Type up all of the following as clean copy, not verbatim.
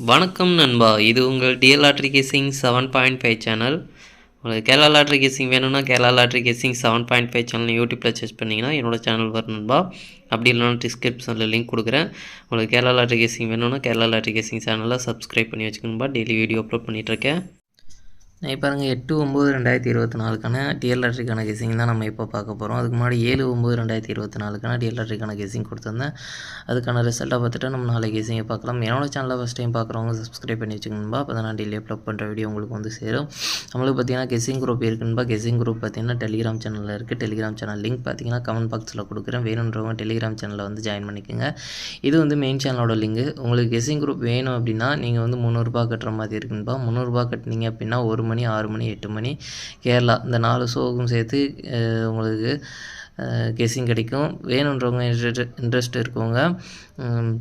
வணக்கம் நண்பா, இது உங்கள் டிஎல் லாட்ரி கேசிங் 7.5 சேனல். உங்களுக்கு கேரளா லாட்ரி கேசிங் வேணும்னா கேரளா லாட்ரி கேசிங் 7.5 சேனல் யூடியூப்பில் சர்ச் பண்ணிங்கன்னா என்னோடய சேனல் வரும் நண்பா. அப்படி இல்லைனா டிஸ்கிரிப்ஷனில் லிங்க் கொடுக்குறேன். உங்களுக்கு கேரளா லாட்ரி கேசிங் வேணும்னா கேரளா லாட்ரி கேசிங் சேனலை சப்ஸ்கிரைப் பண்ணி வச்சுக்கணும்பா. டெய்லி வீடியோ அப்லோட் பண்ணிகிட்ருக்கேன். இப்போ பாருங்கள் 8/9/2024க்கான டிஎல் லாட்ரிக்கான கெஸிங் தான் நம்ம இப்போ பார்க்க போகிறோம். அதுக்கு முன்னாடி 7/9/2024க்கான டிஎல் லாட்ரிக்கான கெஸிங் கொடுத்துருந்தேன். அதுக்கான ரிசல்ட்டை பார்த்துட்டு நம்ம நாளைக்கு கெஸிங்கை பார்க்கலாம். என்னோட சேனலில் ஃபஸ்ட் டைம் பார்க்குறவங்க சப்ஸ்கிரைப் பண்ணி வச்சுக்கணும்பா. அப்போ தான் நான் டெய்லி அப்லோட் பண்ணுற வீடியோ உங்களுக்கு வந்து சேரும். நம்மளுக்கு பார்த்தீங்கன்னா கெஸிங் குரூப் இருக்குன்பா. கெஸிங் குரூப் பார்த்தீங்கன்னா டெலிகிராம் சேனலில் இருக்குது. டெலிகிராம் சேனல் லிங்க் பார்த்தீங்கன்னா கமெண்ட் பாக்ஸில் கொடுக்குறேன். வேணுன்றவங்க டெலிகிராம் சேனலில் வந்து ஜாயின் பண்ணிக்கோங்க. இது வந்து மெயின் சேனலோட லிங்க். உங்களுக்கு கெஸிங் குரூப் வேணும் அப்படின்னா நீங்கள் வந்து 300 கட்டுற மாதிரி இருக்குன்பா. 300 கட்டினீங்க அப்படின்னா 1 மணி 6 மணி 8 மணி கேரளா இந்த 4 ஷோவுக்கும் சேர்த்து உங்களுக்கு கெஸிங் கிடைக்கும். வேணுன்றவங்க இன்ட்ரெஸ்ட் இருக்கவங்க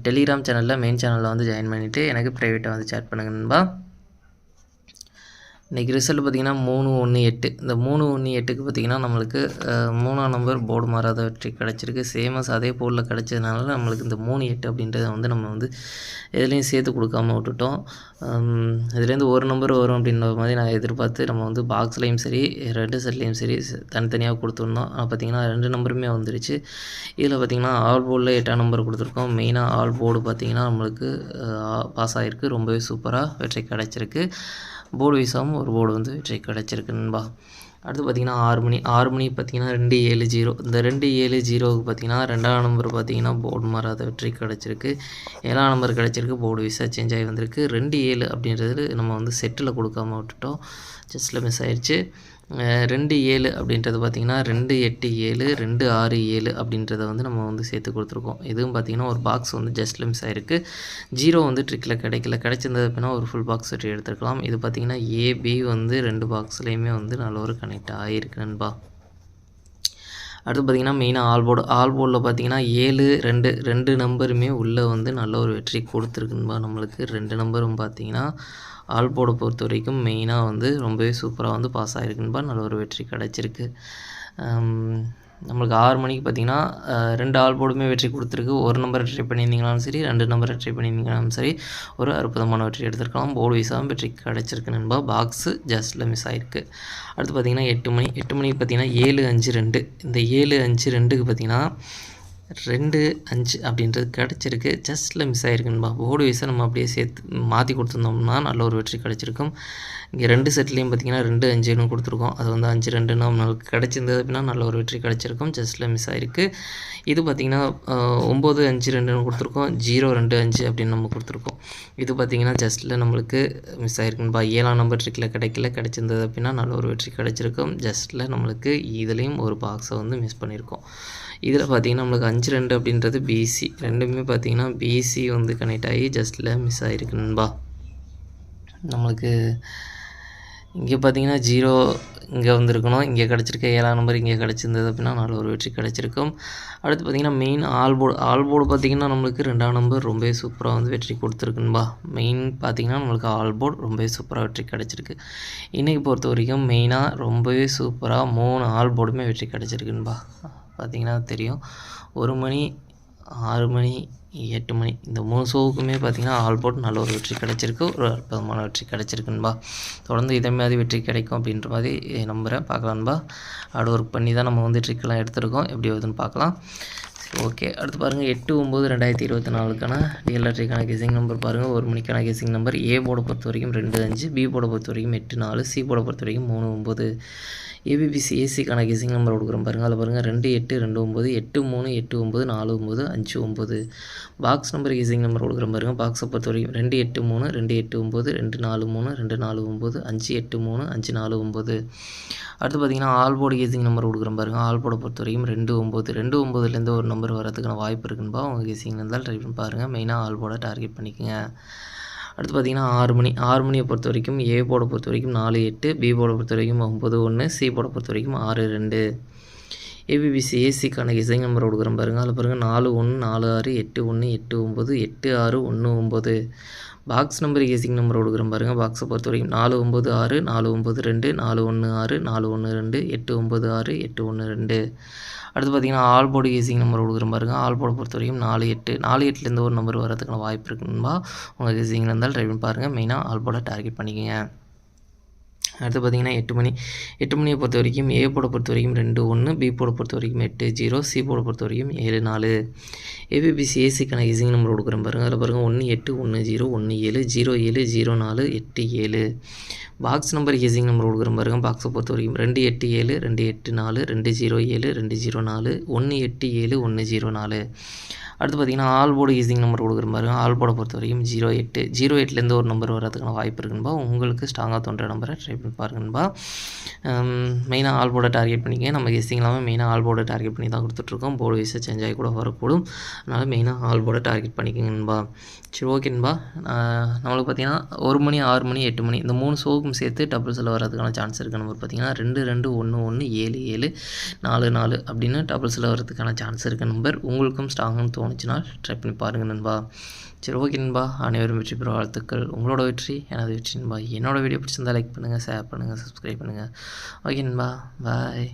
டெலிகிராம் சேனலில் மெயின் சேனலில் வந்து ஜாயின் பண்ணிவிட்டு எனக்கு ப்ரைவேட்டாக வந்து சேட் பண்ணுங்கன்பா. இன்றைக்கி ரிசல்ட் பார்த்திங்கன்னா 318. இந்த 318க்கு பார்த்திங்கன்னா நம்மளுக்கு 3ஆம் நம்பர் போர்டு மாறாத வெற்றி கிடச்சிருக்கு. சேமஸ் அதே போர்டில் கிடச்சதுனால நம்மளுக்கு இந்த 38 அப்படின்றத வந்து நம்ம வந்து எதுலேயும் சேர்த்து கொடுக்காம விட்டுட்டோம். இதுலேருந்து ஒரு நம்பர் வரும் அப்படின்ற மாதிரி நான் எதிர்பார்த்து நம்ம வந்து பாக்ஸ்லேயும் சரி 2 செட்லேயும் சரி தனித்தனியாக கொடுத்துருந்தோம். பார்த்திங்கன்னா 2 நம்பருமே வந்துருச்சு. இதில் பார்த்திங்கன்னா ஆல் போர்டில் 8ஆம் நம்பர் கொடுத்துருக்கோம். மெயினாக ஆல் போர்டு பார்த்திங்கன்னா நம்மளுக்கு பாஸ் ஆகிருக்கு. ரொம்பவே சூப்பராக வெற்றி கிடச்சிருக்கு. போர்டு வைஸாகவும் ஒரு போர்டு வந்து வெற்றி கிடச்சிருக்கு நண்பா. அடுத்து பார்த்திங்கன்னா 6 மணி பார்த்திங்கன்னா 270. இந்த 270க்கு பார்த்திங்கன்னா 2ஆம் நம்பர் பார்த்திங்கன்னா போர்டு மாறாத வெற்றி கிடச்சிருக்கு. 7ஆம் நம்பர் கிடச்சிருக்கு. போர்டு வைஸாக சேஞ்ச் ஆகி வந்திருக்கு. 27 அப்படின்றது நம்ம வந்து செட்டில் கொடுக்காம விட்டுட்டோம். ஜஸ்ட்டில் மிஸ் ஆயிடுச்சு. 27 அப்படின்றது பார்த்திங்கன்னா 287 267 அப்படின்றத வந்து நம்ம வந்து சேர்த்து கொடுத்துருக்கோம். இதுவும் பார்த்திங்கன்னா ஒரு பாக்ஸ் வந்து ஜஸ்ட்டில் மிஸ் ஆகிருக்கு. 0 வந்து ட்ரிக்கில் கிடைச்சிருந்தது அப்படின்னா ஒரு ஃபுல் பாக்ஸ் வெற்றி எடுத்துருக்கலாம். இது பார்த்திங்கன்னா ஏபி வந்து 2 பாக்ஸ்லேயுமே வந்து நல்ல ஒரு கனெக்ட் ஆகிருக்கு நண்பா. அடுத்து பார்த்திங்கன்னா மெயினாக ஆல் போர்டில் பார்த்திங்கன்னா 7 2 நம்பருமே உள்ளே வந்து நல்ல ஒரு வெற்றி கொடுத்துருக்குன்பா. நம்மளுக்கு 2 நம்பரும் பார்த்திங்கன்னா ஆல் போர்டை பொறுத்த வரைக்கும் மெயினாக வந்து ரொம்பவே சூப்பராக வந்து பாஸ் ஆகிருக்குன்பா. நல்ல ஒரு வெற்றி கிடச்சிருக்கு. நம்மளுக்கு 6 மணிக்கு பார்த்திங்கன்னா 2 ஆல் போர்டுமே வெற்றி கொடுத்துருக்கு. ஒரு நம்பரை ட்ரை பண்ணியிருந்தீங்களாலும் சரி 2 நம்பரை ட்ரை பண்ணியிருந்தீங்களாலும் சரி ஒரு அற்புதமான வெற்றி எடுத்துருக்கலாம். போர்டு வைஸாகவும் வெற்றி கிடச்சிருக்கு நண்பா. பாக்ஸு ஜஸ்ட்டில் மிஸ் ஆகிருக்கு. அடுத்து பார்த்திங்கன்னா 8 மணிக்கு பார்த்திங்கன்னா 752. இந்த 752க்கு பார்த்திங்கன்னா 2-5 அப்படின்றது கிடச்சிருக்கு. ஜஸ்ட்டில் மிஸ் ஆகிருக்குன்பா. போர்டு வைஸாக நம்ம அப்படியே சேர்த்து மாற்றி கொடுத்துருந்தோம்னா நல்ல ஒரு வெற்றி கிடச்சிருக்கும். இங்கே 2 செட்லேயும் பார்த்திங்கன்னா 2-5ன்னு கொடுத்துருக்கோம். அது வந்து 5-2 நம்மளுக்கு கிடச்சிருந்தது அப்படின்னா நல்ல ஒரு வெற்றி கிடச்சிருக்கும். ஜஸ்ட்டில் மிஸ் ஆகிருக்கு. இது பார்த்திங்கன்னா 9-5-2ன்னு கொடுத்துருக்கோம். 0-2-5 அப்படின்னு நம்ம கொடுத்துருக்கோம். இது பார்த்திங்கன்னா ஜஸ்ட்டில் நம்மளுக்கு மிஸ் ஆகிருக்குன்பா. 7ஆம் நம்பர் ட்ரிக்கில் கிடச்சிருந்தது அப்படின்னா நல்ல ஒரு வெற்றி கிடச்சிருக்கும். ஜஸ்ட்டில் நம்மளுக்கு இதுலேயும் ஒரு பாக்ஸை வந்து மிஸ் பண்ணியிருக்கோம். இதில் பார்த்திங்கன்னா நம்மளுக்கு 5-2 அப்படின்றது பிசி ரெண்டுமே பார்த்திங்கன்னா பிசி வந்து கனெக்ட் ஆகி ஜஸ்ட்டில் மிஸ் ஆகிருக்கு நண்பா. நம்மளுக்கு இங்கே பார்த்திங்கன்னா 0 இங்கே வந்துருக்கணும். இங்கே கிடச்சிருக்க 7ஆம் நம்பர் இங்கே கிடச்சிருந்தது அப்படின்னா நல்ல ஒரு வெற்றி கிடச்சிருக்கும். அடுத்து பார்த்திங்கன்னா மெயின் ஆல் போர்டு பார்த்திங்கன்னா நம்மளுக்கு 2ஆம் நம்பர் ரொம்பவே சூப்பராக வந்து வெற்றி கொடுத்துருக்குன்பா. மெயின் பார்த்திங்கன்னா நம்மளுக்கு ஆல் போர்டு ரொம்பவே சூப்பராக வெற்றி கிடச்சிருக்கு. இன்றைக்கி பொறுத்த வரைக்கும் மெயினாக ரொம்பவே சூப்பராக 3 ஆல் போர்டுமே வெற்றி கிடச்சிருக்குன்பா. பார்த்திங்கன்னா தெரியும். 1 மணி 6 மணி 8 மணி இந்த 3 ஷோவுக்குமே பார்த்திங்கன்னா ஆல் போர்ட் நல்ல ஒரு வெற்றி கிடச்சிருக்கு. ஒரு அற்புதமான வெற்றி கிடச்சிருக்குன்பா. தொடர்ந்து இதே மாதிரி வெற்றி கிடைக்கும் அப்படின்ற மாதிரி நம்புகிறேன். பார்க்கலான்பா. ஹார்ட் ஒர்க் பண்ணி தான் நம்ம வந்து ட்ரிக்கெல்லாம் எடுத்துருக்கோம். எப்படி வருதுன்னு பார்க்கலாம். ஓகே, அடுத்து பாருங்கள் 8/9/2024க்கான டிஎல் லாட்ரிக்கான கெஸிங் நம்பர் பாருங்கள். 1 மணிக்கான கெஸிங் நம்பர் ஏ போர்டை பொறுத்த வரைக்கும் 2-5, பி போர்டை பொறுத்த வரைக்கும் 8-4, சி போர்டை பொறுத்த வரைக்கும் 3-9. ஏபிபிசிஏசிக்கான கெஸிங் நம்பர் கொடுக்குறோம் பாருங்கள். அதில் பாருங்கள் 2-8-2-9, 8-3 8-9 4-9 5-9. பாக்ஸ் நம்பர் கெஸிங் நம்பர் கொடுக்குறோம் பாருங்கள். பாக்ஸை பொறுத்த வரைக்கும் 2-8-3 2-8-9 2-4-3 2-4-9 5-8-3 5-4-9. அடுத்து பார்த்திங்கன்னா ஆல் போர்டு கெஸிங் நம்பர் கொடுக்குறோம் பாருங்கள். ஆல் போர்டை பொறுத்த வரைக்கும் 2-9 2-9லேருந்து ஒரு நம்பர் வரதுக்கான வாய்ப்பு இருக்குன்பா. உங்கள் கெஸிங் இருந்தால் ட்ரை பண்ணி பாருங்கள். மெயினாக ஆல் போர்டை டார்கெட் பண்ணிக்கோங்க. அடுத்து பார்த்திங்கன்னா 6 மணியை பொறுத்த வரைக்கும் ஏ போர்டை பொறுத்த வரைக்கும் 4-8, பி போர்டை பொறுத்த வரைக்கும் 9-1, சி போர்டை பொறுத்த வரைக்கும் 6-2. ஏபிபிசிஏசிக்கான கெஸிங் நம்பர் கொடுக்குறோம் பாருங்கள். அதில் பாருங்கள் 4-1 4-6 8-1 8-9 8-6 1-9. பாக்ஸ் நம்பர் கெஸிங் நம்பர் கொடுக்குறோம் பாருங்கள். பாக்ஸை பொறுத்த வரைக்கும் 4-9-6 4-9-2 4-1-6 4-1-2 8-9-6 8-1-2. அடுத்து பார்த்தீங்கன்னா ஆல் போர்டு கேசிங் நம்பர் கொடுக்குற பாருங்க. ஆல் போர்டை பொறுத்த வரைக்கும் 4 8 4 8லேருந்து ஒரு நம்பர் வரதுக்கான வாய்ப்பு இருக்குன்பா. உங்கள் கேசிங்கில் இருந்தால் ட்ரை பண்ணி பாருங்கள். மெயினாக ஆல் போர்டை டார்கெட் பண்ணிக்கோங்க. அடுத்து பார்த்தீங்கன்னா 8 மணியை பொறுத்த வரைக்கும் ஏ போர்டை பொறுத்த வரைக்கும் 2 1, பி போர்டை பொறுத்த வரைக்கும் 8 0, சி போர்டை பொறுத்த வரைக்கும் 7 4. ஏபிபிசி ஏசிக்கான கேசிங் நம்பர் கொடுக்குறேன் பாருங்கள். அதில் பாருங்கள் 1 8 1 0 1 7 0 7 0 4 8 7. பாக்ஸ் நம்பர் கேசிங் நம்பர் கொடுக்குறேன் பாருங்கள். பாக்ஸை பொறுத்த வரைக்கும் 2 8 7 2 8 4 2 0 7 2 0 4 1 8 7 1 0 4. அடுத்து பார்த்தீங்கன்னா ஆல் போர்டு கேசிங் நம்பர் கொடுக்குற பாருங்க. ஆல் போர்டை பொறுத்த வரைக்கும் 08 08லேருந்து ஒரு நம்பர் வரதுக்கான வாய்ப்பு இருக்குன்பா. உங்களுக்கு ஸ்ட்ராங்காக தோன்ற நம்பரை ட்ரை பண்ணி பாருங்கன்பா. மெயினாக ஆல் போர்டை டார்கெட் பண்ணிக்க. நம்ம கெஸ்டிங் இல்லாமல் மெயினாக ஆல் போர்டை டார்கெட் பண்ணி தான் கொடுத்துட்ருக்கோம். போர்டு வைஸாக சேஞ்ச் ஆகி கூட வரக்கூடும். அதனால் மெயினாக ஆல் போர்டை டார்கெட் பண்ணிக்கங்கன்பா. சரி ஓகேன்பா. நம்மளுக்கு பார்த்தீங்கன்னா 1 மணி 6 மணி 8 மணி இந்த 3 ஷோவுக்கும் சேர்த்து டபுள்ஸில் வரதுக்கான சான்ஸ் இருக்குது. நம்பர் பார்த்தீங்கன்னா 2 2 1 1 7 7 4 4 அப்படின்னு டபுள்ஸில் வரதுக்கான சான்ஸ் இருக்குது. நம்பர் உங்களுக்கும் ஸ்ட்ராங்குன்னு தோணுச்சுன்னா ட்ரை பண்ணி பாருங்கள் நண்பா. சரி ஓகே நண்பா. அனைவரும் வெற்றி பெற வாழ்த்துக்கள். உங்களோட வெற்றி எனது வெற்றி நண்பா. என்னோட வீடியோ பிடிச்சிருந்தால் லைக் பண்ணுங்கள், ஷேர் பண்ணுங்கள், சப்ஸ்கிரைப் பண்ணுங்கள். ஓகே நண்பா, பாய்.